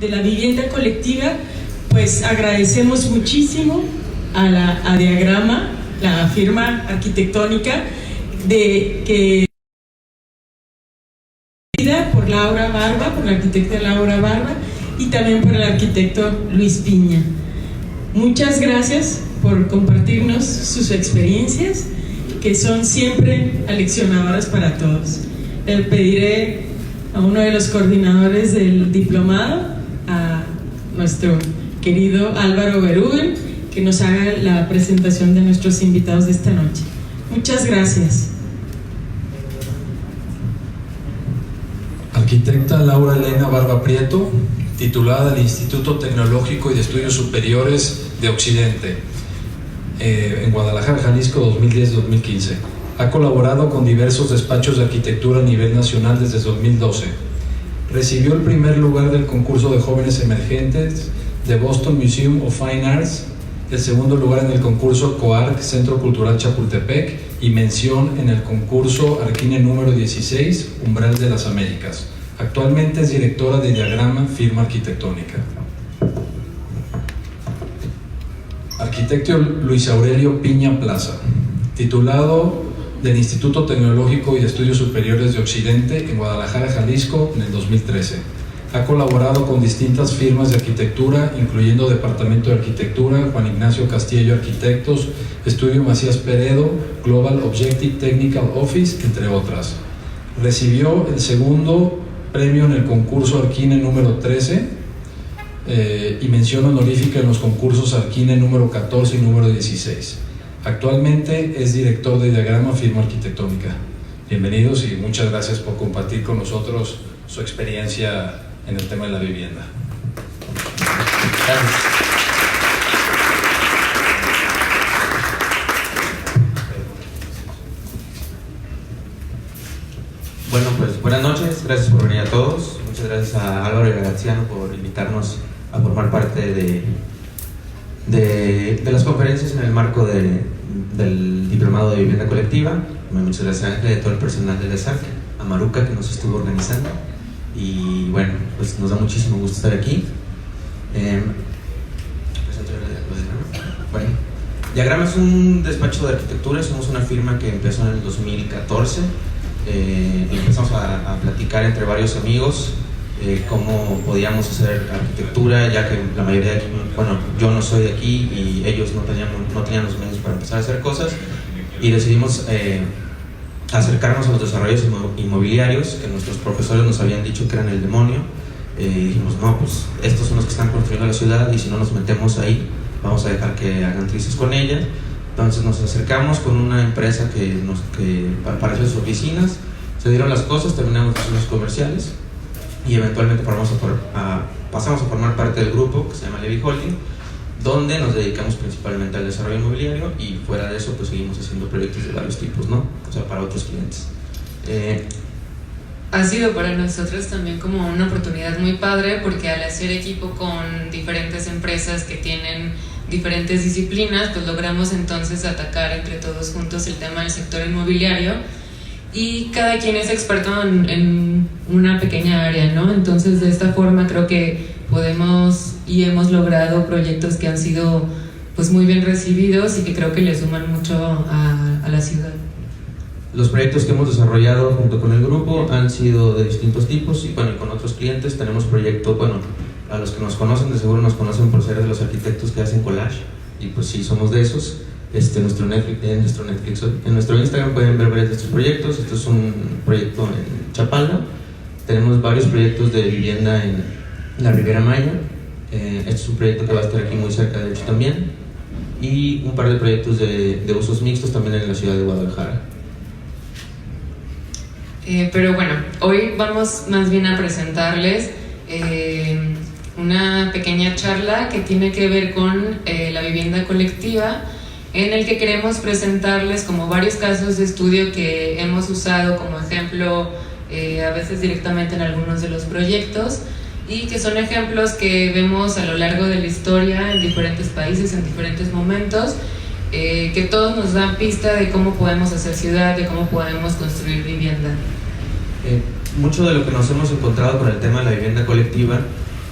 de la vivienda colectiva, pues agradecemos muchísimo a Diagrama, la firma arquitectónica, por Laura Barba, por la arquitecta Laura Barba, y también por el arquitecto Luis Piña. Muchas gracias por compartirnos sus experiencias, que son siempre aleccionadoras para todos. Le pediré a uno de los coordinadores del diplomado, a nuestro querido Álvaro Berúben, que nos haga la presentación de nuestros invitados de esta noche. Muchas gracias. Arquitecta Laura Elena Barba Prieto, titulada del Instituto Tecnológico y de Estudios Superiores de Occidente, en Guadalajara, Jalisco, 2010-2015. Ha colaborado con diversos despachos de arquitectura a nivel nacional desde 2012. Recibió el primer lugar del concurso de jóvenes emergentes de Boston Museum of Fine Arts, el segundo lugar en el concurso COARC Centro Cultural Chapultepec y mención en el concurso Arquine número 16, Umbral de las Américas. Actualmente es directora de Diagrama, firma arquitectónica. Arquitecto Luis Aurelio Piña Plaza, titulado del Instituto Tecnológico y de Estudios Superiores de Occidente en Guadalajara, Jalisco, en el 2013. Ha colaborado con distintas firmas de arquitectura, incluyendo Departamento de Arquitectura, Juan Ignacio Castillo Arquitectos, Estudio Macías Peredo, Global Objective Technical Office, entre otras. Recibió el segundo premio en el concurso Arquine número 13 y mención honorífica en los concursos Arquine número 14 y número 16. Actualmente es director de Diagrama, firma arquitectónica. Bienvenidos y muchas gracias por compartir con nosotros su experiencia en el tema de la vivienda. Gracias. Bueno, pues buenas noches, gracias por venir a todos. Muchas gracias a Álvaro y Graciano por invitarnos a formar parte de las conferencias en el marco del Diplomado de Vivienda Colectiva. Muchas gracias a Ángel y a todo el personal del ESAC, a Maruca que nos estuvo organizando. Y bueno, pues nos da muchísimo gusto estar aquí. Bueno, Diagrama es un despacho de arquitectura, somos una firma que empezó en el 2014. Y empezamos a platicar entre varios amigos cómo podíamos hacer arquitectura, ya que la mayoría de aquí, bueno, yo no soy de aquí y ellos no tenían los medios para empezar a hacer cosas, y decidimos acercarnos a los desarrollos inmobiliarios que nuestros profesores nos habían dicho que eran el demonio. Y dijimos, no, pues estos son los que están construyendo la ciudad y si no nos metemos ahí vamos a dejar que hagan trizas con ella. Entonces nos acercamos con una empresa que para hacer sus oficinas, se dieron las cosas, terminamos los usos comerciales y eventualmente pasamos a formar parte del grupo que se llama Levy Holding, donde nos dedicamos principalmente al desarrollo inmobiliario y fuera de eso pues seguimos haciendo proyectos de varios tipos, ¿no? O sea, para otros clientes. Ha sido para nosotros también como una oportunidad muy padre, porque al hacer equipo con diferentes empresas que tienen diferentes disciplinas, pues logramos entonces atacar entre todos juntos el tema del sector inmobiliario y cada quien es experto en una pequeña área, ¿no? Entonces de esta forma creo que podemos y hemos logrado proyectos que han sido pues muy bien recibidos y que creo que le suman mucho a la ciudad. Los proyectos que hemos desarrollado junto con el grupo han sido de distintos tipos y bueno, y con otros clientes tenemos proyectos, bueno, a los que nos conocen de seguro nos conocen por ser de los arquitectos que hacen collage y pues sí, somos de esos. En nuestro Instagram pueden ver varios de estos proyectos. Esto es un proyecto en Chapala. Tenemos varios proyectos de vivienda en la Riviera Maya. Este es un proyecto que va a estar aquí muy cerca, de hecho, también. Y un par de proyectos de usos mixtos también en la ciudad de Guadalajara. Pero bueno, hoy vamos más bien a presentarles una pequeña charla que tiene que ver con la vivienda colectiva, en el que queremos presentarles como varios casos de estudio que hemos usado como ejemplo a veces directamente en algunos de los proyectos y que son ejemplos que vemos a lo largo de la historia en diferentes países, en diferentes momentos, que todos nos dan pista de cómo podemos hacer ciudad, de cómo podemos construir vivienda. Mucho de lo que nos hemos encontrado con el tema de la vivienda colectiva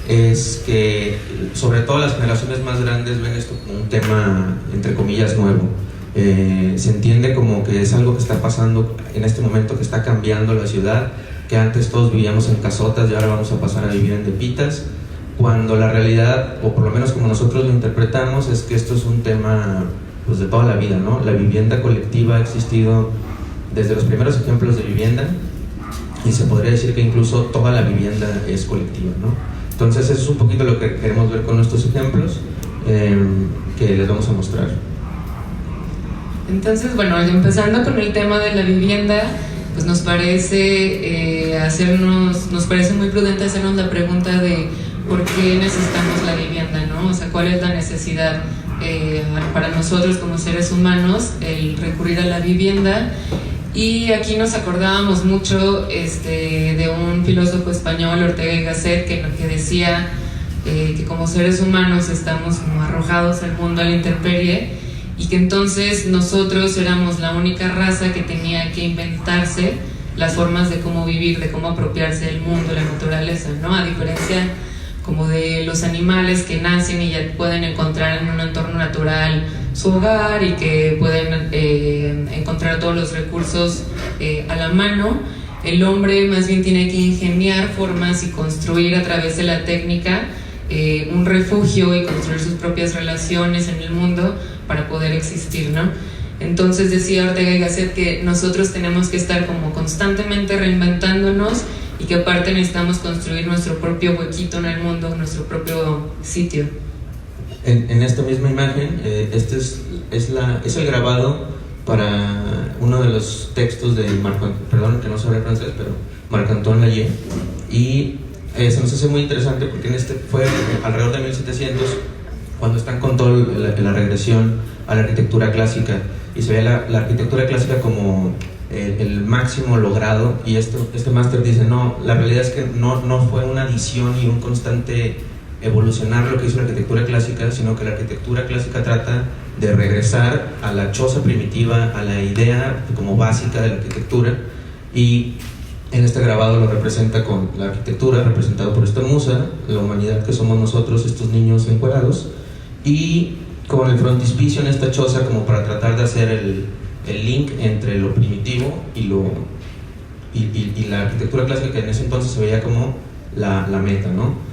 es que sobre todo las generaciones más grandes ven esto como un tema entre comillas nuevo. Se entiende como que es algo que está pasando en este momento, que está cambiando la ciudad, que antes todos vivíamos en casotas y ahora vamos a pasar a vivir en depitas, cuando la realidad, o por lo menos como nosotros lo interpretamos, es que esto es un tema pues de toda la vida, ¿no? La vivienda colectiva ha existido desde los primeros ejemplos de vivienda, y se podría decir que incluso toda la vivienda es colectiva, ¿no? Entonces eso es un poquito lo que queremos ver con nuestros ejemplos que les vamos a mostrar. Entonces, bueno, empezando con el tema de la vivienda, pues nos parece muy prudente hacernos la pregunta de por qué necesitamos la vivienda, ¿no? O sea, cuál es la necesidad para nosotros como seres humanos el recurrir a la vivienda. Y aquí nos acordábamos mucho de un filósofo español, Ortega y Gasset, que decía que como seres humanos estamos como arrojados al mundo, a la intemperie, y que entonces nosotros éramos la única raza que tenía que inventarse las formas de cómo vivir, de cómo apropiarse del mundo, la naturaleza, ¿no? A diferencia como de los animales que nacen y ya pueden encontrar en un entorno natural su hogar y que pueden encontrar todos los recursos a la mano, el hombre más bien tiene que ingeniar formas y construir a través de la técnica un refugio y construir sus propias relaciones en el mundo para poder existir, ¿no? Entonces decía Ortega y Gasset que nosotros tenemos que estar como constantemente reinventándonos y que aparte necesitamos construir nuestro propio huequito en el mundo, nuestro propio sitio. En esta misma imagen, este es el grabado para uno de los textos de perdón que no sabe francés, pero Marc-Antoine Layet, y se nos hace muy interesante porque fue alrededor de 1700 cuando están con toda la regresión a la arquitectura clásica, y se ve la arquitectura clásica como el máximo logrado, y este máster dice, no, la realidad es que no fue una adición y un constante evolucionar lo que hizo la arquitectura clásica, sino que la arquitectura clásica trata de regresar a la choza primitiva, a la idea como básica de la arquitectura, y en este grabado lo representa con la arquitectura, representado por esta musa, la humanidad que somos nosotros, estos niños encuerados, y con el frontispicio en esta choza como para tratar de hacer el link entre lo primitivo y la arquitectura clásica, que en ese entonces se veía como la meta, ¿no?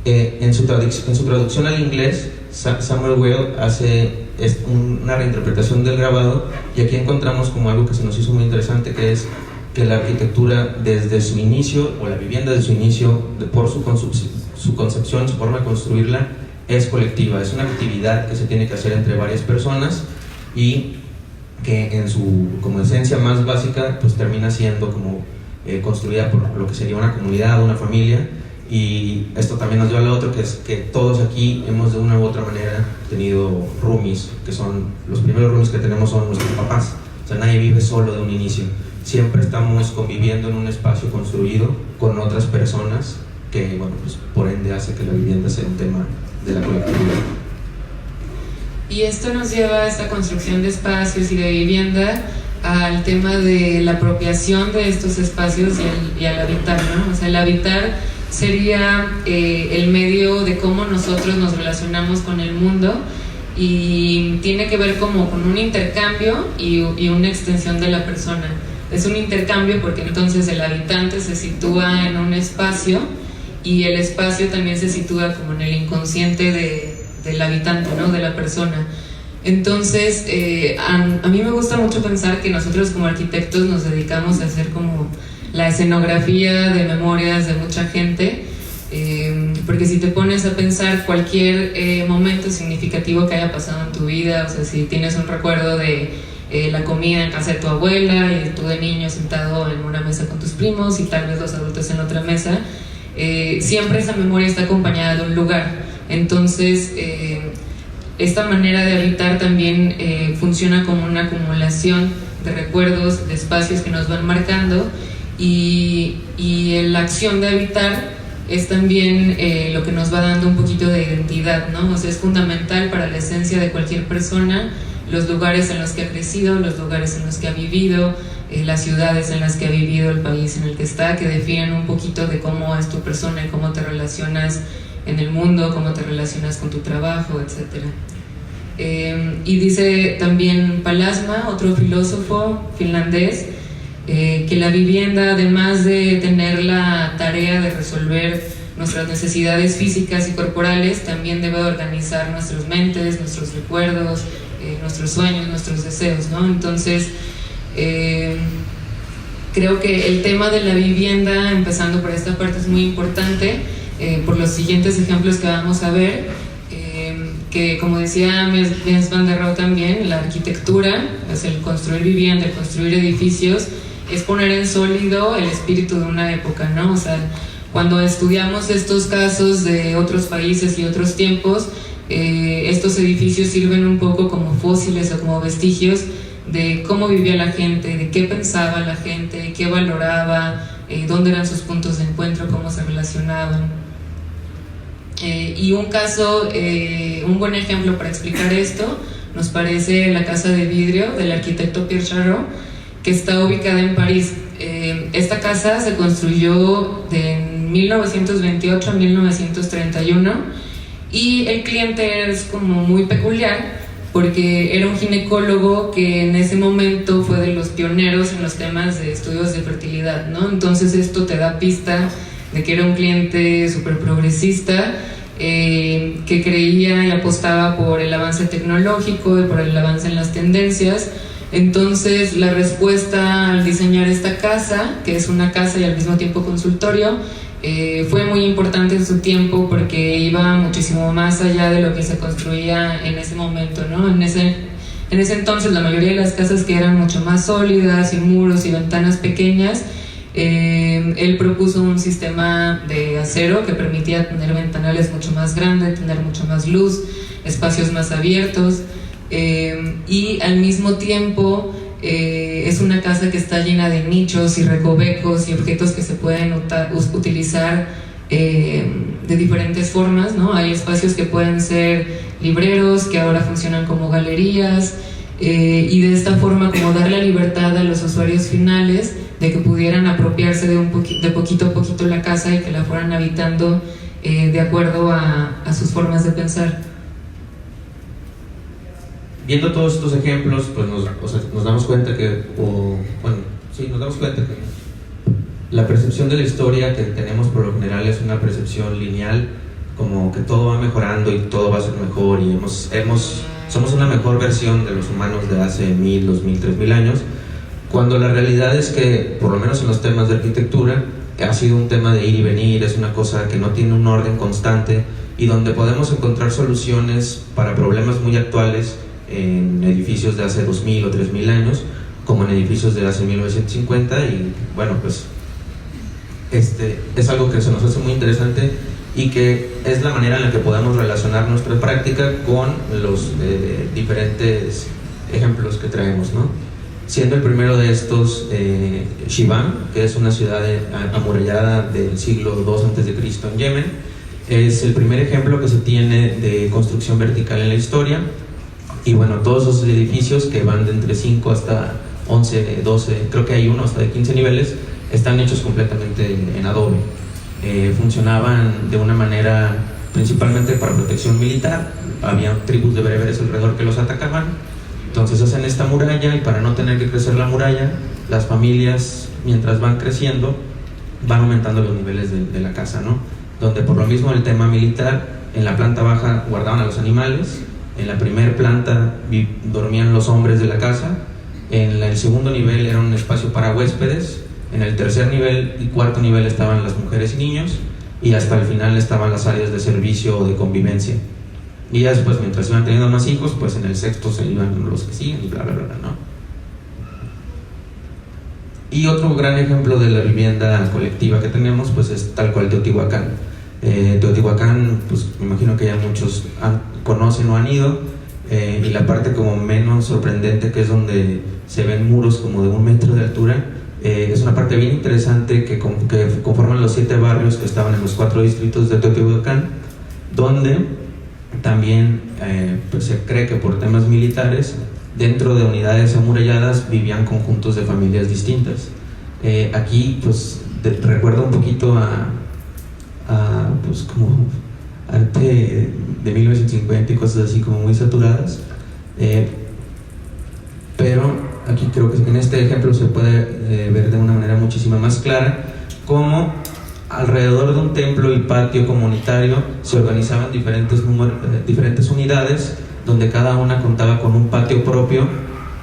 En su traducción al inglés, Samuel Weil hace una reinterpretación del grabado, y aquí encontramos como algo que se nos hizo muy interesante, que es que la arquitectura desde su inicio, o la vivienda desde su inicio, por su concepción, su forma de construirla, es colectiva, es una actividad que se tiene que hacer entre varias personas, y que en su como esencia más básica pues termina siendo como construida por lo que sería una comunidad, una familia. Y esto también nos lleva a lo otro, que es que todos aquí hemos de una u otra manera tenido roomies, que son los primeros roomies que tenemos son nuestros papás. O sea, nadie vive solo de un inicio, siempre estamos conviviendo en un espacio construido con otras personas, que bueno, pues por ende hace que la vivienda sea un tema de la colectividad. Y esto nos lleva a esta construcción de espacios y de vivienda al tema de la apropiación de estos espacios y al habitar, ¿no? O sea, el habitar sería el medio de cómo nosotros nos relacionamos con el mundo, y tiene que ver como con un intercambio y una extensión de la persona. Es un intercambio porque entonces el habitante se sitúa en un espacio y el espacio también se sitúa como en el inconsciente del habitante, ¿no? De la persona. Entonces, a mí me gusta mucho pensar que nosotros como arquitectos nos dedicamos a hacer como la escenografía de memorias de mucha gente, porque si te pones a pensar cualquier momento significativo que haya pasado en tu vida, o sea, si tienes un recuerdo de la comida en casa de tu abuela y tú de niño sentado en una mesa con tus primos y tal vez los adultos en otra mesa, siempre esa memoria está acompañada de un lugar. Entonces, esta manera de habitar también funciona como una acumulación de recuerdos, de espacios que nos van marcando, y la acción de habitar es también lo que nos va dando un poquito de identidad, ¿no? O sea, es fundamental para la esencia de cualquier persona, los lugares en los que ha crecido, los lugares en los que ha vivido, las ciudades en las que ha vivido, el país en el que está, que definen un poquito de cómo es tu persona y cómo te relacionas en el mundo, cómo te relacionas con tu trabajo, etc. Y dice también Palasma, otro filósofo finlandés, que la vivienda, además de tener la tarea de resolver nuestras necesidades físicas y corporales, también debe organizar nuestras mentes, nuestros recuerdos, nuestros sueños, nuestros deseos, ¿no? Entonces, creo que el tema de la vivienda, empezando por esta parte, es muy importante, por los siguientes ejemplos que vamos a ver, que como decía Mies van der Rohe también, la arquitectura, es el construir vivienda, el construir edificios, es poner en sólido el espíritu de una época, ¿no? O sea, cuando estudiamos estos casos de otros países y otros tiempos, estos edificios sirven un poco como fósiles o como vestigios de cómo vivía la gente, de qué pensaba la gente, qué valoraba, dónde eran sus puntos de encuentro, cómo se relacionaban. Y un caso, un buen ejemplo para explicar esto, nos parece la Casa de Vidrio del arquitecto Pierre Charot, que está ubicada en París. Esta casa se construyó de 1928 a 1931 y el cliente es como muy peculiar porque era un ginecólogo que en ese momento fue de los pioneros en los temas de estudios de fertilidad, ¿no? Entonces esto te da pista de que era un cliente súper progresista, que creía y apostaba por el avance tecnológico y por el avance en las tendencias. Entonces la respuesta al diseñar esta casa, que es una casa y al mismo tiempo consultorio, fue muy importante en su tiempo porque iba muchísimo más allá de lo que se construía en ese momento, ¿no? En ese entonces la mayoría de las casas, que eran mucho más sólidas, sin muros y ventanas pequeñas, él propuso un sistema de acero que permitía tener ventanales mucho más grandes, tener mucho más luz, espacios más abiertos, y al mismo tiempo es una casa que está llena de nichos y recovecos y objetos que se pueden utilizar de diferentes formas, ¿no? Hay espacios que pueden ser libreros, que ahora funcionan como galerías, y de esta forma como dar la libertad a los usuarios finales de que pudieran apropiarse de poquito a poquito la casa y que la fueran habitando de acuerdo a sus formas de pensar. Viendo todos estos ejemplos, pues nos damos cuenta que, nos damos cuenta que la percepción de la historia que tenemos por lo general es una percepción lineal, como que todo va mejorando y todo va a ser mejor y somos una mejor versión de los humanos de hace 1000, 2000, 3000 años, cuando la realidad es que, por lo menos en los temas de arquitectura, ha sido un tema de ir y venir, es una cosa que no tiene un orden constante y donde podemos encontrar soluciones para problemas muy actuales en edificios de hace 2000 o 3000 años, como en edificios de hace 1950, y bueno, pues es algo que se nos hace muy interesante y que es la manera en la que podemos relacionar nuestra práctica con los diferentes ejemplos que traemos, ¿no? Siendo el primero de estos Shibam, que es una ciudad amurallada del siglo II a.C. en Yemen. Es el primer ejemplo que se tiene de construcción vertical en la historia. Y bueno, todos esos edificios que van de entre 5 hasta 11, 12, creo que hay uno hasta de 15 niveles, están hechos completamente en adobe. Funcionaban de una manera principalmente para protección militar. Había tribus de bereberes alrededor que los atacaban. Entonces hacen esta muralla y para no tener que crecer la muralla, las familias, mientras van creciendo, van aumentando los niveles de la casa, ¿no? Donde por lo mismo el tema militar, en la planta baja guardaban a los animales, en la primera planta dormían los hombres de la casa, en el segundo nivel era un espacio para huéspedes, en el tercer nivel y cuarto nivel estaban las mujeres y niños, y hasta el final estaban las áreas de servicio o de convivencia. Y ya después, mientras iban teniendo más hijos, pues en el sexto se iban los que siguen y bla, bla, bla, ¿no? Y otro gran ejemplo de la vivienda colectiva que tenemos, pues es tal cual Teotihuacán. Teotihuacán, pues me imagino que ya muchos conocen o han ido, y la parte como menos sorprendente, que es donde se ven muros como de 1 metro de altura, es una parte bien interesante que conforman los 7 barrios que estaban en los 4 distritos de Teotihuacán, donde también pues se cree que por temas militares, dentro de unidades amuralladas vivían conjuntos de familias distintas. Aquí pues recuerda un poquito a pues como de 1950 y cosas así como muy saturadas, pero aquí creo que en este ejemplo se puede ver de una manera muchísimo más clara cómo alrededor de un templo y patio comunitario se organizaban diferentes unidades, donde cada una contaba con un patio propio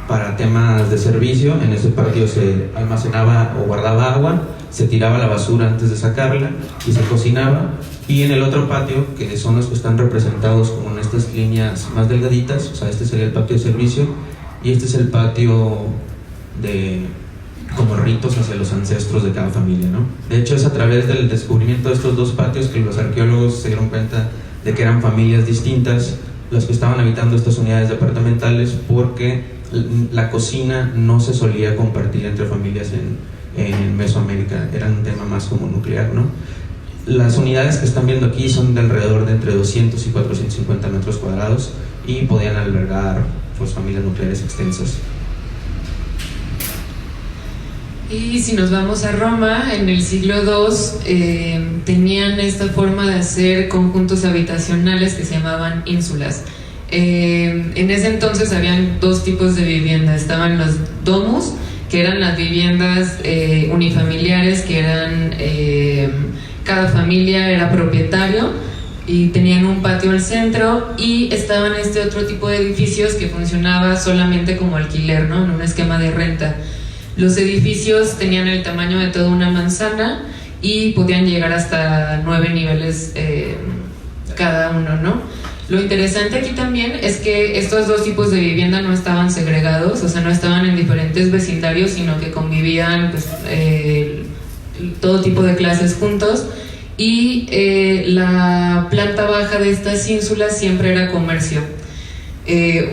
para temas de servicio. En ese patio se almacenaba o guardaba agua, se tiraba la basura antes de sacarla y se cocinaba. Y en el otro patio, que son los que están representados como en estas líneas más delgaditas, o sea, este sería el patio de servicio y este es el patio de como ritos hacia los ancestros de cada familia, ¿no? De hecho, es a través del descubrimiento de estos dos patios que los arqueólogos se dieron cuenta de que eran familias distintas las que estaban habitando estas unidades departamentales, porque la cocina no se solía compartir entre familias en Mesoamérica, era un tema más como nuclear, ¿no? Las unidades que están viendo aquí son de alrededor de entre 200 y 450 metros cuadrados y podían albergar pues familias nucleares extensas. Y si nos vamos a Roma, en el siglo II tenían esta forma de hacer conjuntos habitacionales que se llamaban ínsulas. En ese entonces habían dos tipos de viviendas. Estaban los domus, que eran las viviendas unifamiliares, que eran cada familia era propietario y tenían un patio al centro, y estaban este otro tipo de edificios que funcionaba solamente como alquiler, ¿no? En un esquema de renta. Los edificios tenían el tamaño de toda una manzana y podían llegar hasta 9 niveles cada uno, ¿no? Lo interesante aquí también es que estos dos tipos de vivienda no estaban segregados, o sea, no estaban en diferentes vecindarios, sino que convivían pues, todo tipo de clases juntos, y la planta baja de estas ínsulas siempre era comercio.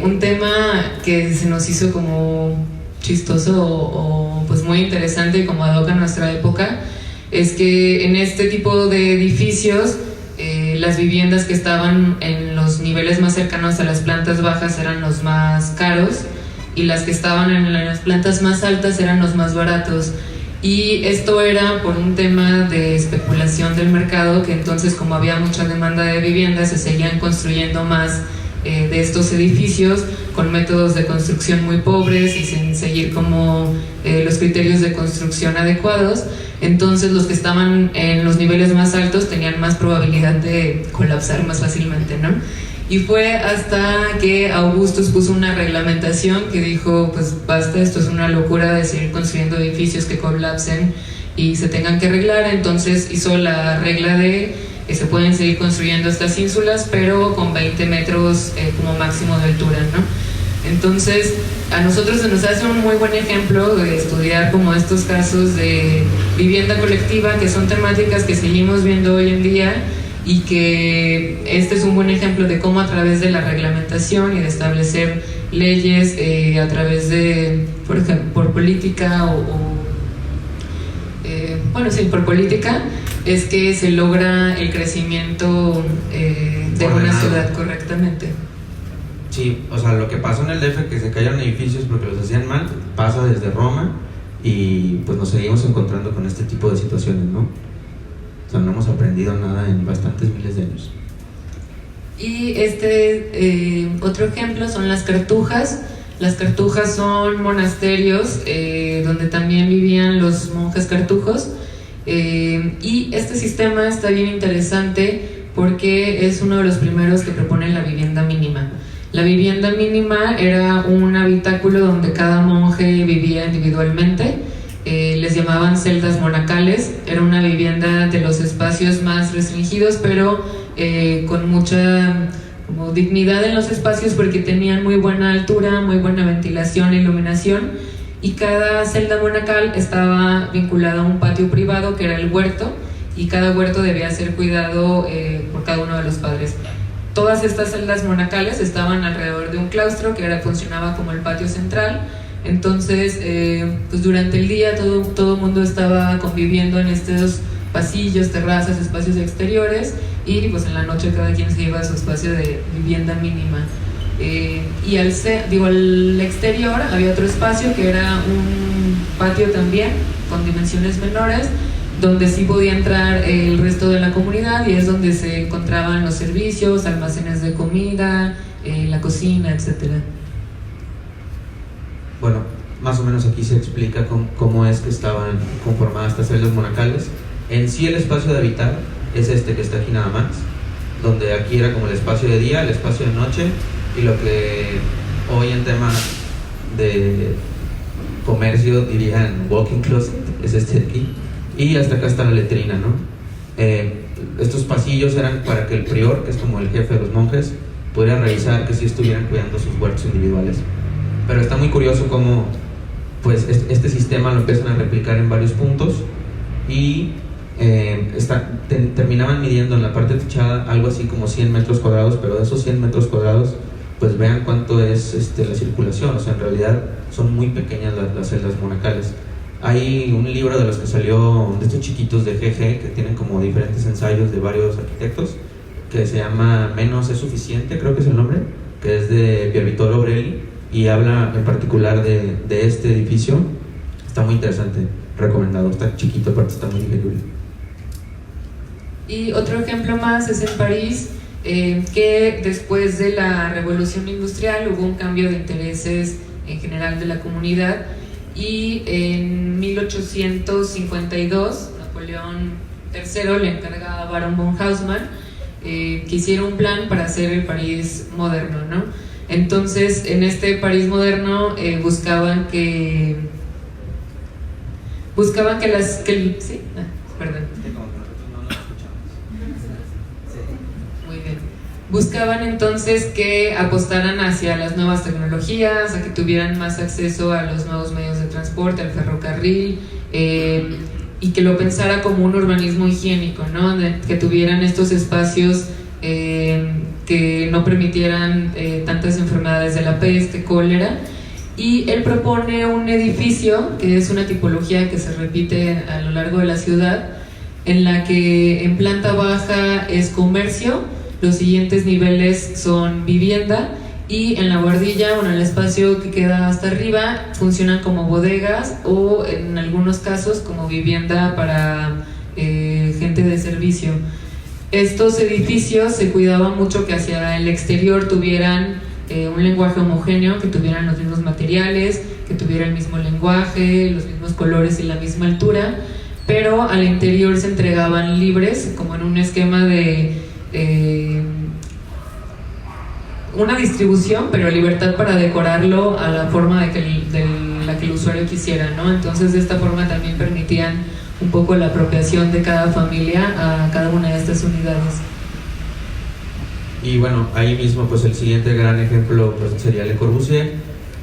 Un tema que se nos hizo como chistoso o pues muy interesante y como ad hoc a nuestra época es que en este tipo de edificios las viviendas que estaban en los niveles más cercanos a las plantas bajas eran los más caros y las que estaban en las plantas más altas eran los más baratos, y esto era por un tema de especulación del mercado, que entonces como había mucha demanda de viviendas se seguían construyendo más de estos edificios con métodos de construcción muy pobres y sin seguir como los criterios de construcción adecuados. Entonces los que estaban en los niveles más altos tenían más probabilidad de colapsar más fácilmente, ¿no? Y fue hasta que Augustus puso una reglamentación que dijo, pues basta, esto es una locura de seguir construyendo edificios que colapsen y se tengan que arreglar. Entonces hizo la regla de se pueden seguir construyendo estas ínsulas, pero con 20 metros como máximo de altura, ¿no? Entonces, a nosotros se nos hace un muy buen ejemplo de estudiar como estos casos de vivienda colectiva, que son temáticas que seguimos viendo hoy en día, y que este es un buen ejemplo de cómo a través de la reglamentación y de establecer leyes a través de, por ejemplo, por política por política, es que se logra el crecimiento de una ciudad correctamente. Sí, o sea, lo que pasó en el DF, que se cayeron edificios porque los hacían mal, pasa desde Roma, y pues nos seguimos encontrando con este tipo de situaciones, ¿no? O sea, no hemos aprendido nada en bastantes miles de años. Y otro ejemplo son las cartujas. Las cartujas son monasterios donde también vivían los monjes cartujos, y este sistema está bien interesante porque es uno de los primeros que proponen la vivienda mínima. La vivienda mínima era un habitáculo donde cada monje vivía individualmente. Les llamaban celdas monacales. Era una vivienda de los espacios más restringidos, pero con mucha como dignidad en los espacios, porque tenían muy buena altura, muy buena ventilación e iluminación, y cada celda monacal estaba vinculada a un patio privado que era el huerto, y cada huerto debía ser cuidado por cada uno de los padres. Todas estas celdas monacales estaban alrededor de un claustro que funcionaba como el patio central. Entonces, pues durante el día todo el mundo estaba conviviendo en estos pasillos, terrazas, espacios exteriores, y pues en la noche cada quien se iba a su espacio de vivienda mínima. Y al exterior había otro espacio que era un patio también con dimensiones menores, donde sí podía entrar el resto de la comunidad, y es donde se encontraban los servicios, almacenes de comida, la cocina, etcétera. Bueno, más o menos aquí se explica cómo es que estaban conformadas estas celdas monacales. En sí el espacio de habitar es este que está aquí nada más, donde aquí era como el espacio de día, el espacio de noche, y lo que hoy en tema de comercio dirían walk-in closet, es este de aquí, y hasta acá está la letrina, ¿no? Estos pasillos eran para que el prior, que es como el jefe de los monjes, pudiera revisar que sí estuvieran cuidando sus huertos individuales. Pero está muy curioso cómo pues este sistema lo empiezan a replicar en varios puntos, y terminaban midiendo en la parte techada algo así como 100 metros cuadrados, pero de esos 100 metros cuadrados pues vean cuánto es la circulación. O sea, en realidad son muy pequeñas las celdas monacales. Hay un libro de los que salió, de estos chiquitos de GG, que tienen como diferentes ensayos de varios arquitectos, que se llama Menos es suficiente, creo que es el nombre, que es de Pier Vittorio Aureli, y habla en particular de este edificio. Está muy interesante, recomendado, está chiquito, aparte está muy digerible. Y otro ejemplo más es en París, que después de la revolución industrial hubo un cambio de intereses en general de la comunidad, y en 1852 Napoleón III le encarga a Baron von Haussmann que hiciera un plan para hacer el París moderno, ¿no? Entonces, en este París moderno buscaban que sí, perdón. Muy bien. Buscaban entonces que apostaran hacia las nuevas tecnologías, a que tuvieran más acceso a los nuevos medios de transporte, al ferrocarril, y que lo pensara como un urbanismo higiénico, ¿no? Que tuvieran estos espacios que no permitieran tantas enfermedades de la peste, cólera. Y él propone un edificio que es una tipología que se repite a lo largo de la ciudad, en la que en planta baja es comercio, los siguientes niveles son vivienda, y en la buhardilla, bueno, el espacio que queda hasta arriba, funcionan como bodegas o en algunos casos como vivienda para gente de servicio. Estos edificios se cuidaba mucho que hacia el exterior tuvieran un lenguaje homogéneo, que tuvieran los mismos materiales, que tuviera el mismo lenguaje, los mismos colores y la misma altura, pero al interior se entregaban libres, como en un esquema de una distribución, pero libertad para decorarlo a la forma de la que el usuario quisiera, ¿no? Entonces, de esta forma también permitían un poco la apropiación de cada familia a cada una de estas unidades. Y bueno, ahí mismo pues el siguiente gran ejemplo pues sería Le Corbusier,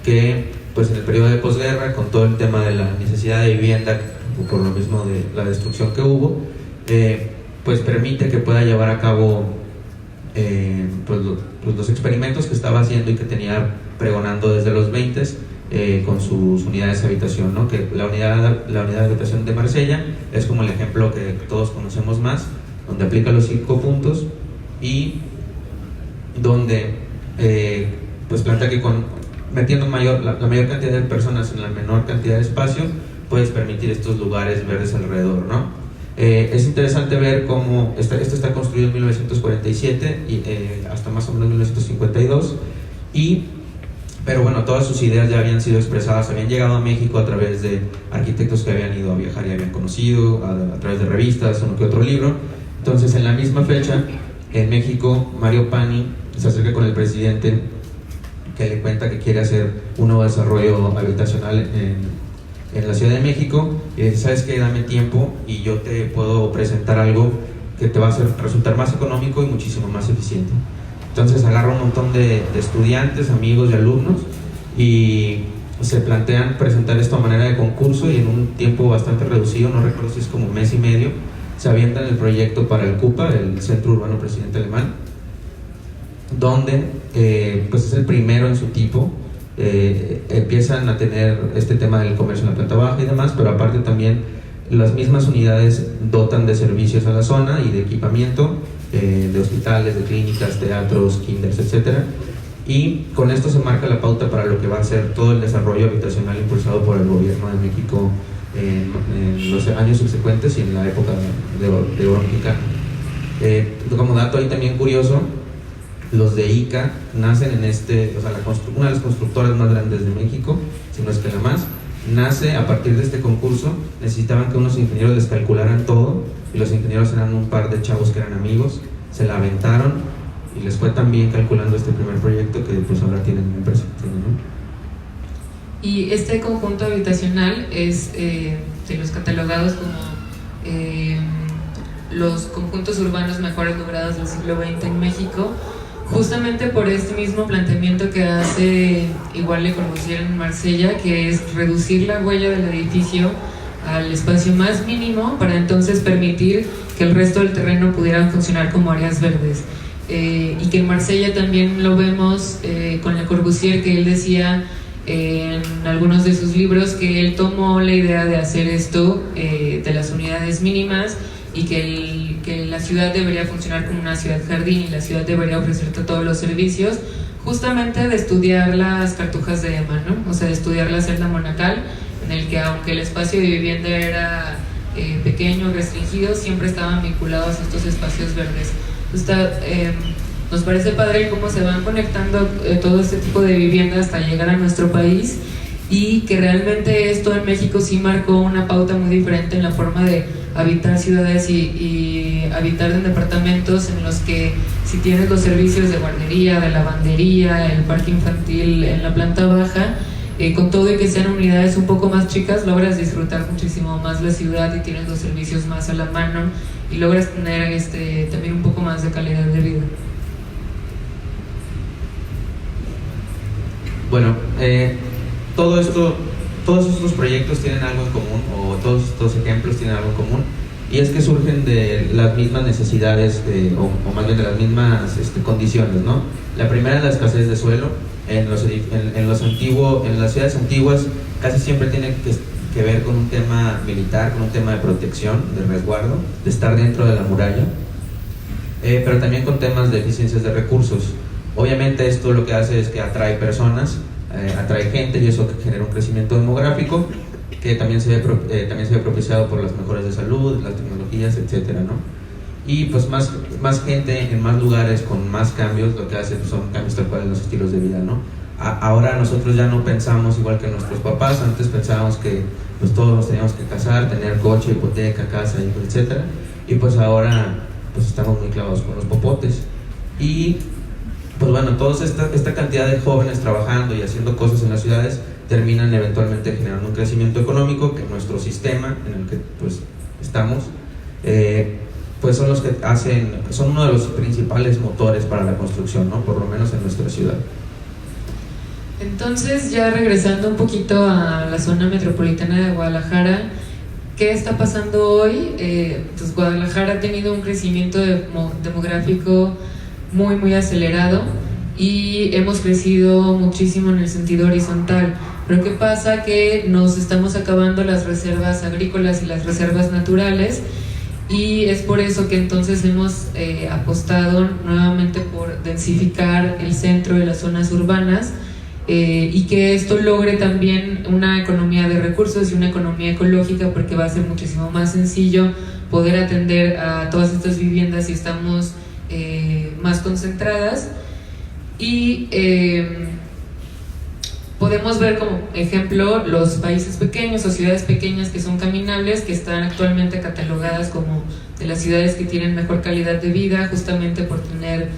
que pues en el periodo de posguerra, con todo el tema de la necesidad de vivienda, por lo mismo de la destrucción que hubo, pues permite que pueda llevar a cabo pues los experimentos que estaba haciendo y que tenía pregonando desde los 20s con sus unidades de habitación, ¿no? Que la unidad de habitación de Marsella es como el ejemplo que todos conocemos más, donde aplica los 5 puntos y donde pues plantea que metiendo la mayor cantidad de personas en la menor cantidad de espacio puedes permitir estos lugares verdes alrededor, ¿no? Es interesante ver cómo esto está construido en 1947 y hasta más o menos 1952, pero bueno, todas sus ideas ya habían sido expresadas, habían llegado a México a través de arquitectos que habían ido a viajar y habían conocido, a través de revistas, uno que otro libro. Entonces, en la misma fecha, en México, Mario Pani se acerca con el presidente, que le cuenta que quiere hacer un nuevo desarrollo habitacional en la Ciudad de México, y dice: ¿sabes qué? Dame tiempo y yo te puedo presentar algo que te va a resultar más económico y muchísimo más eficiente. Entonces agarra un montón de estudiantes, amigos y alumnos, y se plantean presentar esto a manera de concurso, y en un tiempo bastante reducido, no recuerdo si es como un mes y medio, se avientan el proyecto para el CUPA, el Centro Urbano Presidente Alemán, donde pues es el primero en su tipo. Empiezan a tener este tema del comercio en la planta baja y demás, pero aparte también las mismas unidades dotan de servicios a la zona y de equipamiento, de hospitales, de clínicas, teatros, kinders, etc. Y con esto se marca la pauta para lo que va a ser todo el desarrollo habitacional impulsado por el gobierno de México en los años subsecuentes y en la época de oro mexicano. Como dato ahí también curioso, los de ICA nacen en una de las constructoras más grandes de México, si no es que la más, nace a partir de este concurso. Necesitaban que unos ingenieros les calcularan todo, y los ingenieros eran un par de chavos que eran amigos, se la aventaron y les fue tan bien calculando este primer proyecto que pues ahora tienen una empresa, ¿no? Y este conjunto habitacional es de los catalogados como los conjuntos urbanos mejores logrados del siglo XX en México, justamente por este mismo planteamiento que hace igual Le Corbusier en Marsella, que es reducir la huella del edificio al espacio más mínimo para entonces permitir que el resto del terreno pudiera funcionar como áreas verdes. Y que en Marsella también lo vemos con Le Corbusier, que él decía en algunos de sus libros que él tomó la idea de hacer esto de las unidades mínimas, y que la ciudad debería funcionar como una ciudad jardín y la ciudad debería ofrecerte todos los servicios, justamente de estudiar las cartujas de EMA, ¿no? O sea, de estudiar la celda monacal, en el que aunque el espacio de vivienda era pequeño, restringido, siempre estaban vinculados a estos espacios verdes. Nos parece padre cómo se van conectando todo este tipo de viviendas hasta llegar a nuestro país, y que realmente esto en México sí marcó una pauta muy diferente en la forma de habitar ciudades y habitar en departamentos en los que si tienes los servicios de guardería, de lavandería, el parque infantil en la planta baja, con todo y que sean unidades un poco más chicas, logras disfrutar muchísimo más la ciudad y tienes los servicios más a la mano y logras tener también un poco más de calidad de vida. Bueno, todos estos proyectos tienen algo en común, o todos estos ejemplos tienen algo en común, y es que surgen de las mismas necesidades, o más bien de las mismas condiciones, ¿no? La primera es la escasez de suelo. En las ciudades antiguas casi siempre tiene que ver con un tema militar, con un tema de protección, de resguardo, de estar dentro de la muralla, pero también con temas de eficiencias de recursos. Obviamente esto lo que hace es que atrae personas, atrae gente, y eso genera un crecimiento demográfico que también se ve propiciado por las mejoras de salud, las tecnologías, etcétera, ¿no? Y pues más gente en más lugares con más cambios, lo que hace pues, son cambios tal cual en los estilos de vida, ¿no? Ahora nosotros ya no pensamos igual que nuestros papás. Antes pensábamos que pues todos nos teníamos que casar, tener coche, hipoteca, casa, etcétera, y pues ahora pues estamos muy clavados con los popotes. Y pues bueno, toda esta cantidad de jóvenes trabajando y haciendo cosas en las ciudades terminan eventualmente generando un crecimiento económico que nuestro sistema en el que pues estamos pues son los que son uno de los principales motores para la construcción, ¿no? Por lo menos en nuestra ciudad. Entonces, ya regresando un poquito a la zona metropolitana de Guadalajara, ¿qué está pasando hoy? Pues Guadalajara ha tenido un crecimiento demográfico muy, muy acelerado, y hemos crecido muchísimo en el sentido horizontal. Pero ¿qué pasa? Que nos estamos acabando las reservas agrícolas y las reservas naturales, y es por eso que entonces hemos apostado nuevamente por densificar el centro de las zonas urbanas, y que esto logre también una economía de recursos y una economía ecológica, porque va a ser muchísimo más sencillo poder atender a todas estas viviendas si estamos más concentradas. Y podemos ver como ejemplo los países pequeños o ciudades pequeñas que son caminables, que están actualmente catalogadas como de las ciudades que tienen mejor calidad de vida, justamente por tener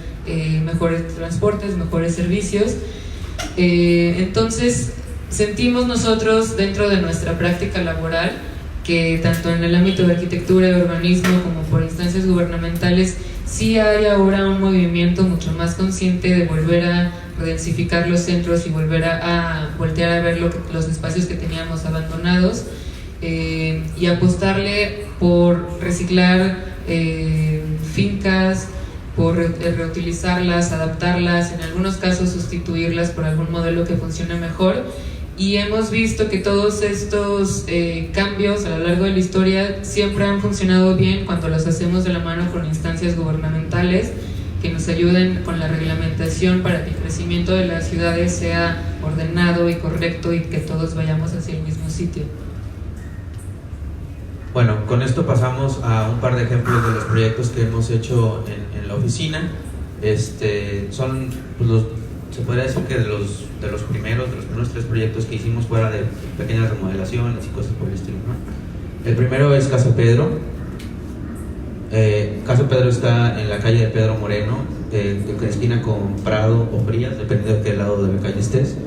mejores transportes, mejores servicios. Entonces sentimos nosotros dentro de nuestra práctica laboral que tanto en el ámbito de arquitectura y urbanismo como por instancias gubernamentales sí hay ahora un movimiento mucho más consciente de volver a redensificar los centros y volver a voltear a ver los espacios que teníamos abandonados, y apostarle por reciclar fincas, por reutilizarlas, adaptarlas, en algunos casos sustituirlas por algún modelo que funcione mejor. Y hemos visto que todos estos cambios a lo largo de la historia siempre han funcionado bien cuando los hacemos de la mano con instancias gubernamentales que nos ayuden con la reglamentación para que el crecimiento de las ciudades sea ordenado y correcto y que todos vayamos hacia el mismo sitio. Bueno, con esto pasamos a un par de ejemplos de los proyectos que hemos hecho en la oficina. Son pues, se podría decir que de los primeros 3 proyectos que hicimos fuera de pequeñas remodelaciones y cosas por el estilo, ¿no? El primero es Casa Pedro. Casa Pedro está en la calle de Pedro Moreno, que esquina con Prado o Frías, dependiendo de qué lado de la calle estés.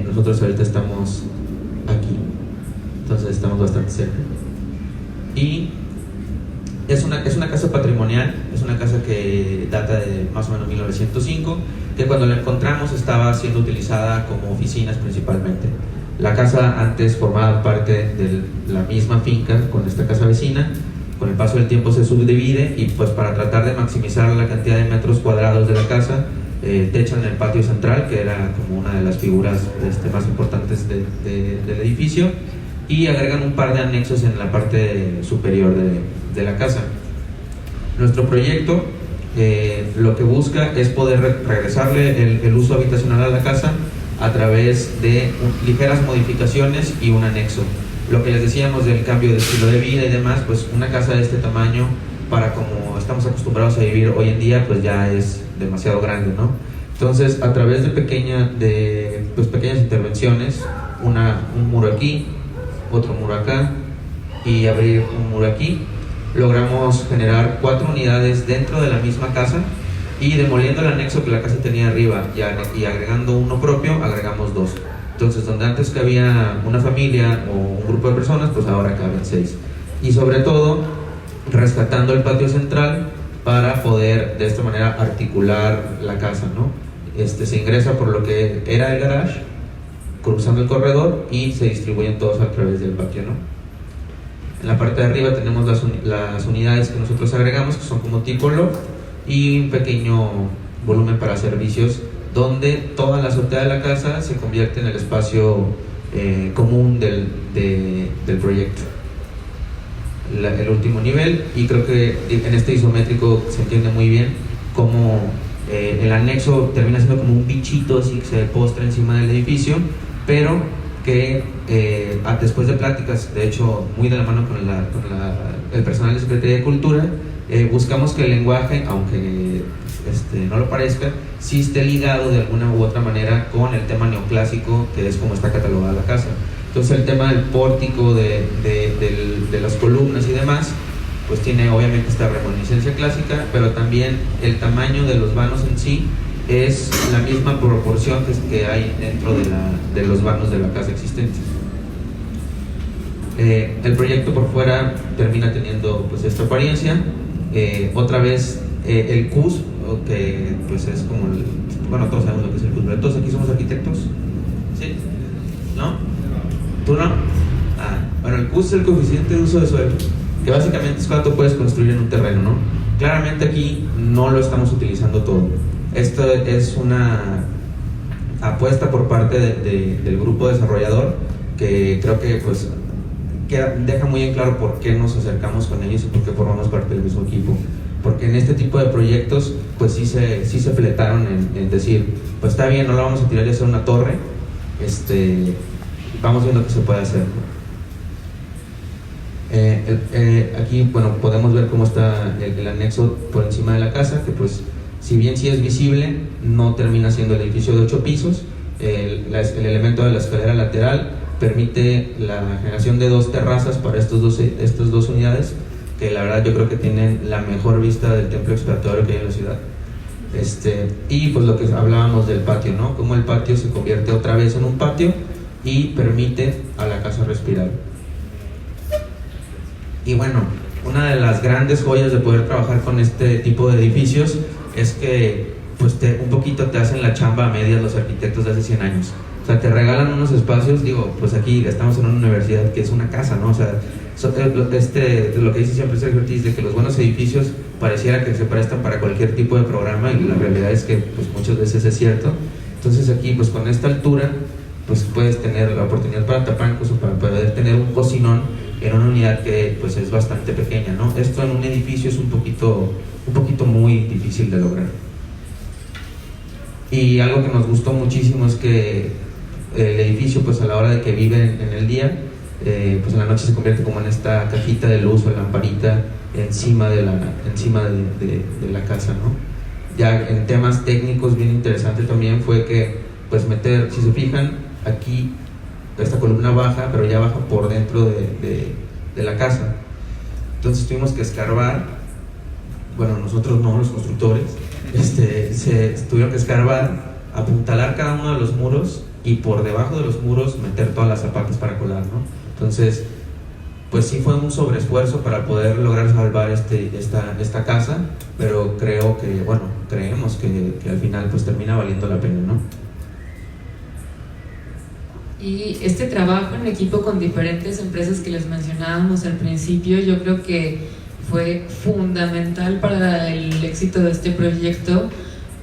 Nosotros ahorita estamos aquí, entonces estamos bastante cerca. Y es una casa patrimonial, es una casa que data de más o menos 1905, que cuando la encontramos estaba siendo utilizada como oficinas principalmente. La casa antes formaba parte de la misma finca con esta casa vecina. Con el paso del tiempo se subdivide y pues para tratar de maximizar la cantidad de metros cuadrados de la casa, techan el patio central, que era como una de las figuras más importantes del edificio, y agregan un par de anexos en la parte superior de la casa. Nuestro proyecto lo que busca es poder regresarle el uso habitacional a la casa a través de ligeras modificaciones y un anexo. Lo que les decíamos del cambio de estilo de vida y demás, pues una casa de este tamaño, para como estamos acostumbrados a vivir hoy en día, pues ya es demasiado grande, ¿no? Entonces, a través de pequeñas intervenciones, un muro aquí, otro muro acá y abrir un muro aquí, logramos generar 4 unidades dentro de la misma casa, y demoliendo el anexo que la casa tenía arriba y agregando uno propio, agregamos 2. Entonces, donde antes cabía una familia o un grupo de personas, pues ahora caben 6. Y sobre todo, rescatando el patio central para poder de esta manera articular la casa, ¿no? Se ingresa por lo que era el garage, cruzando el corredor, y se distribuyen todos a través del patio, ¿no? En la parte de arriba tenemos las unidades que nosotros agregamos, que son como tipo loft, y un pequeño volumen para servicios, donde toda la azotea de la casa se convierte en el espacio común del proyecto. El último nivel, y creo que en este isométrico se entiende muy bien cómo el anexo termina siendo como un bichito así que se postra encima del edificio, pero que después de pláticas, de hecho muy de la mano con el personal de Secretaría de Cultura, buscamos que el lenguaje, aunque no lo parezca, sí esté ligado de alguna u otra manera con el tema neoclásico, que es como está catalogada la casa. Entonces el tema del pórtico, de las columnas y demás, pues tiene obviamente esta reminiscencia clásica, pero también el tamaño de los vanos en sí es la misma proporción que hay dentro de los vanos de la casa existentes. El proyecto por fuera termina teniendo pues esta apariencia. Otra vez el CUS, que pues es como bueno, todos sabemos lo que es el CUS, pero todos aquí somos arquitectos, ¿sí? ¿No? ¿Tú no? Bueno, el CUS es el coeficiente de uso de suelo, que básicamente es cuánto puedes construir en un terreno, ¿no? Claramente aquí no lo estamos utilizando todo. Esto es una apuesta por parte del grupo desarrollador, que creo que pues deja muy en claro por qué nos acercamos con ellos y por qué formamos parte del mismo equipo. Porque en este tipo de proyectos pues sí se fletaron en decir, pues está bien, no la vamos a tirar y hacer una torre, vamos viendo qué se puede hacer. Aquí bueno, podemos ver cómo está el anexo por encima de la casa, que pues si bien sí es visible, no termina siendo el edificio de 8 pisos. El elemento de la escalera lateral permite la generación de 2 terrazas para estas dos unidades, que la verdad yo creo que tienen la mejor vista del templo expiatorio que hay en la ciudad. Y pues lo que hablábamos del patio, ¿no? Cómo el patio se convierte otra vez en un patio y permite a la casa respirar. Y bueno, una de las grandes joyas de poder trabajar con este tipo de edificios es que pues un poquito te hacen la chamba a medias los arquitectos de hace 100 años. O sea, te regalan unos espacios, digo, pues aquí estamos en una universidad que es una casa, ¿no? O sea, lo que dice siempre Sergio Ortiz, de que los buenos edificios pareciera que se prestan para cualquier tipo de programa, y la realidad es que pues muchas veces es cierto. Entonces aquí pues con esta altura pues puedes tener la oportunidad para tapar, incluso para poder tener un cocinón en una unidad que pues es bastante pequeña, ¿no? Esto en un edificio es un poquito muy difícil de lograr. Y algo que nos gustó muchísimo es que el edificio pues a la hora de que viven en el día pues en la noche se convierte como en esta cajita de luz o lamparita encima de la casa, ¿no? Ya en temas técnicos bien interesante también fue que pues meter, si se fijan, aquí esta columna baja, pero ya baja por dentro de la casa. Entonces tuvimos que escarbar, bueno, nosotros no, los constructores, se tuvieron que escarbar, apuntalar cada uno de los muros y por debajo de los muros meter todas las zapatas para colar, ¿no? Entonces, pues sí fue un sobreesfuerzo para poder lograr salvar esta casa, pero creemos que al final pues termina valiendo la pena, ¿no? Y este trabajo en equipo con diferentes empresas que les mencionábamos al principio, yo creo que fue fundamental para el éxito de este proyecto,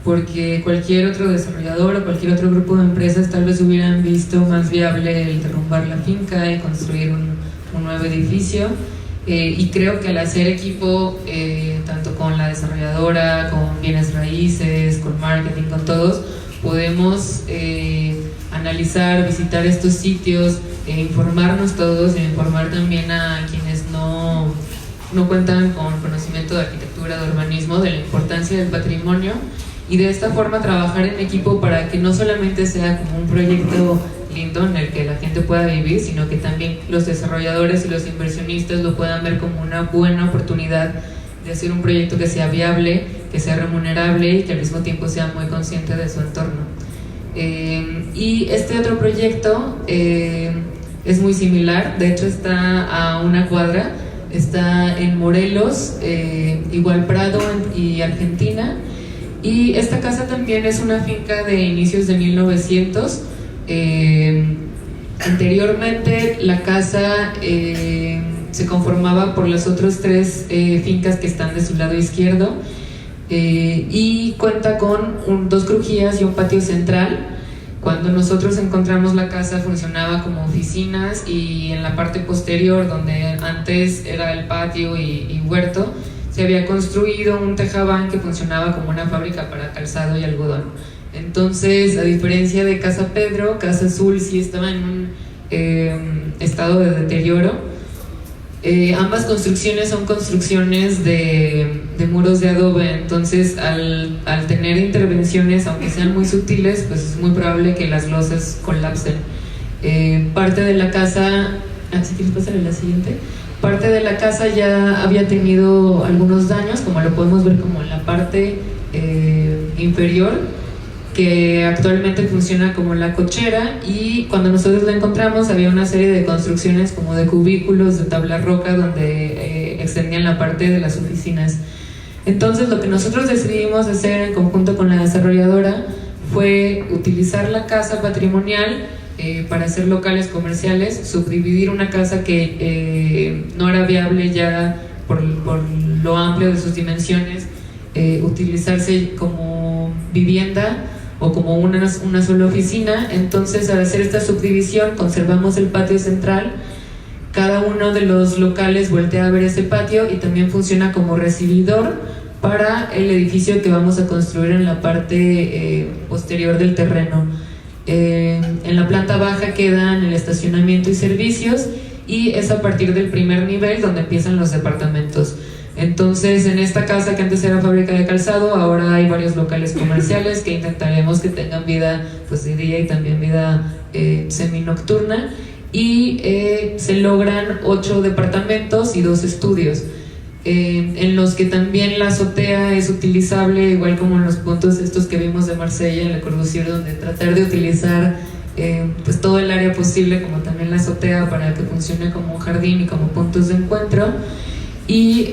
porque cualquier otro desarrollador o cualquier otro grupo de empresas tal vez hubieran visto más viable el derrumbar la finca y construir un nuevo edificio, y creo que al hacer equipo tanto con la desarrolladora, con bienes raíces, con marketing, con todos, podemos analizar, visitar estos sitios, informarnos todos e informar también a quienes no cuentan con conocimiento de arquitectura, de urbanismo, de la importancia del patrimonio, y de esta forma trabajar en equipo para que no solamente sea como un proyecto lindo en el que la gente pueda vivir, sino que también los desarrolladores y los inversionistas lo puedan ver como una buena oportunidad de hacer un proyecto que sea viable, que sea remunerable y que al mismo tiempo sea muy consciente de su entorno. Y este otro proyecto es muy similar, de hecho está a una cuadra, está en Morelos, igual Prado y Argentina, y esta casa también es una finca de inicios de 1900. Anteriormente la casa se conformaba por las otras tres fincas que están de su lado izquierdo, y cuenta con dos crujías y un patio central. Cuando nosotros encontramos la casa funcionaba como oficinas, y en la parte posterior, donde antes era el patio y huerto, se había construido un tejabán que funcionaba como una fábrica para calzado y algodón. Entonces, a diferencia de Casa Pedro, Casa Azul sí estaba en un estado de deterioro. Ambas construcciones son construcciones de muros de adobe, entonces al tener intervenciones, aunque sean muy sutiles, pues es muy probable que las losas colapsen. Parte de la casa, si quieres pasar a la siguiente, parte de la casa ya había tenido algunos daños, como lo podemos ver como en la parte inferior, que actualmente funciona como la cochera, y cuando nosotros la encontramos había una serie de construcciones como de cubículos de tabla roca donde extendían la parte de las oficinas. Entonces lo que nosotros decidimos hacer en conjunto con la desarrolladora fue utilizar la casa patrimonial para hacer locales comerciales, subdividir una casa que no era viable ya por lo amplio de sus dimensiones, utilizarse como vivienda o como una sola oficina. Entonces, al hacer esta subdivisión, conservamos el patio central. Cada uno de los locales voltea a ver ese patio y también funciona como recibidor para el edificio que vamos a construir en la parte posterior del terreno. En la planta baja quedan el estacionamiento y servicios, y es a partir del primer nivel donde empiezan los departamentos. Entonces, en esta casa que antes era fábrica de calzado, ahora hay varios locales comerciales que intentaremos que tengan vida pues de día y también vida seminocturna, y se logran 8 departamentos y 2 estudios, en los que también la azotea es utilizable, igual como en los puntos estos que vimos de Marsella, en Le Corbusier, donde tratar de utilizar pues todo el área posible, como también la azotea, para que funcione como un jardín y como puntos de encuentro. Y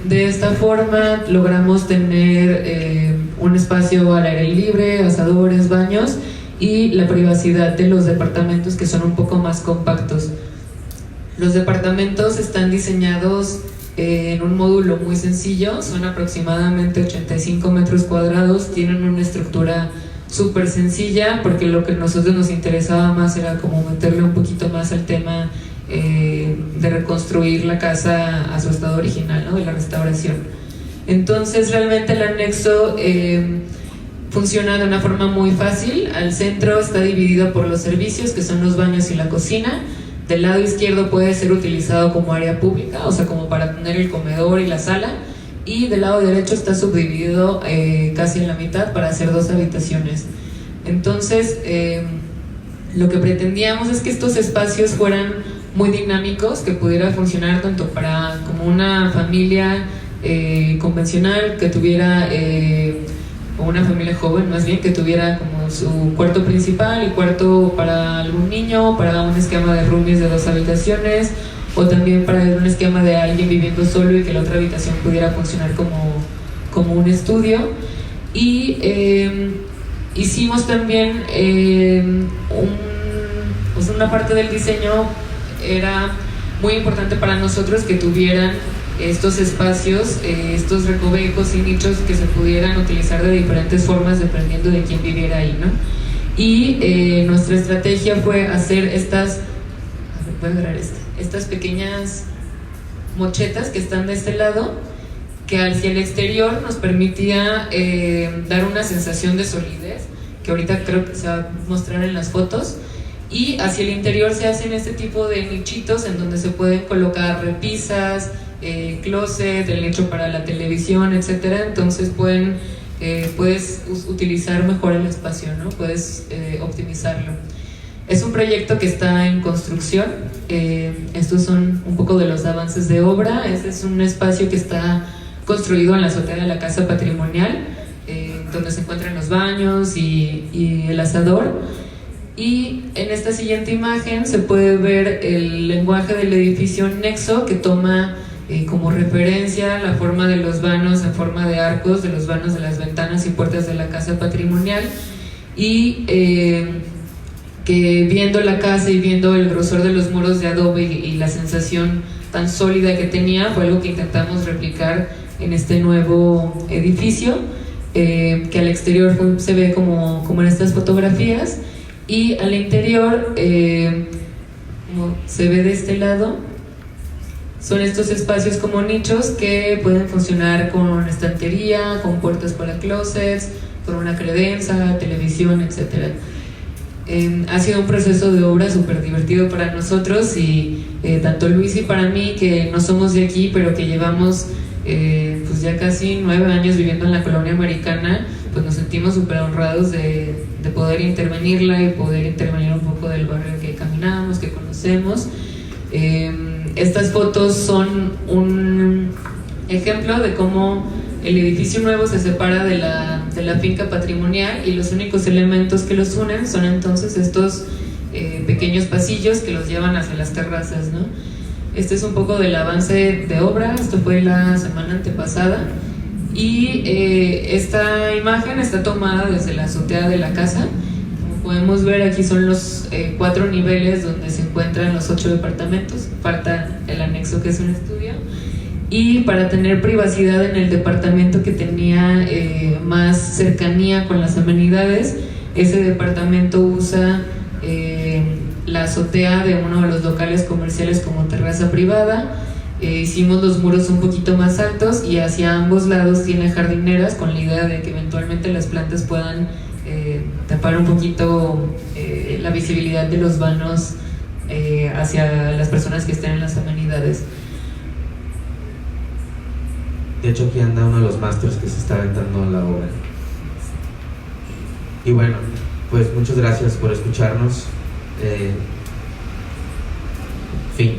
de esta forma logramos tener un espacio al aire libre, asadores, baños, y la privacidad de los departamentos, que son un poco más compactos. Los departamentos están diseñados en un módulo muy sencillo, son aproximadamente 85 metros cuadrados, tienen una estructura súper sencilla, porque lo que a nosotros nos interesaba más era como meterle un poquito más al tema de reconstruir la casa a su estado original, ¿no? De la restauración. Entonces realmente el anexo funciona de una forma muy fácil. Al centro está dividido por los servicios, que son los baños y la cocina. del lado izquierdo puede ser utilizado como área pública, o sea, como para tener el comedor y la sala, y del lado derecho está subdividido casi en la mitad para hacer 2 habitaciones. Entonces, lo que pretendíamos es que estos espacios fueran muy dinámicos, que pudiera funcionar tanto para como una familia convencional que tuviera, o una familia joven más bien, que tuviera como su cuarto principal y cuarto para algún niño, para un esquema de roomies de 2 habitaciones, o también para un esquema de alguien viviendo solo y que la otra habitación pudiera funcionar como un estudio. Y hicimos también una parte del diseño. Era muy importante para nosotros que tuvieran estos espacios, estos recovecos y nichos que se pudieran utilizar de diferentes formas dependiendo de quién viviera ahí, ¿no? Y nuestra estrategia fue hacer estas pequeñas mochetas que están de este lado, que hacia el exterior nos permitía dar una sensación de solidez, que ahorita creo que se va a mostrar en las fotos. Y hacia el interior se hacen este tipo de nichitos en donde se pueden colocar repisas, closet, el nicho para la televisión, etcétera. Entonces puedes utilizar mejor el espacio, ¿no? Puedes optimizarlo. Es un proyecto que está en construcción. Estos son un poco de los avances de obra. Este es un espacio que está construido en la azotea de la casa patrimonial, donde se encuentran los baños y el asador. Y en esta siguiente imagen se puede ver el lenguaje del edificio Nexo, que toma como referencia la forma de los vanos en forma de arcos, de los vanos de las ventanas y puertas de la casa patrimonial, y que viendo la casa y viendo el grosor de los muros de adobe y la sensación tan sólida que tenía, fue algo que intentamos replicar en este nuevo edificio, que al exterior se ve como en estas fotografías. Y al interior, como se ve de este lado, son estos espacios como nichos que pueden funcionar con estantería, con puertas para closets, con una credenza, televisión, etc. Ha sido un proceso de obra súper divertido para nosotros, y tanto Luis y para mí, que no somos de aquí, pero que llevamos pues ya casi 9 años viviendo en la colonia americana, pues nos sentimos súper honrados de poder intervenirla y poder intervenir un poco del barrio que caminamos, que conocemos. Estas fotos son un ejemplo de cómo el edificio nuevo se separa de la finca patrimonial, y los únicos elementos que los unen son entonces estos pequeños pasillos que los llevan hacia las terrazas, ¿no? Este es un poco del avance de obra. Esto fue la semana antepasada. Y esta imagen está tomada desde la azotea de la casa. Como podemos ver, aquí son los 4 niveles donde se encuentran los 8 departamentos. Falta el anexo, que es un estudio. Y para tener privacidad en el departamento que tenía más cercanía con las amenidades, ese departamento usa la azotea de uno de los locales comerciales como terraza privada. Hicimos los muros un poquito más altos, y hacia ambos lados tiene jardineras, con la idea de que eventualmente las plantas puedan tapar un poquito la visibilidad de los vanos hacia las personas que estén en las amenidades. De hecho, aquí anda uno de los másters que se está aventando la obra. Y bueno, pues muchas gracias por escucharnos. Fin.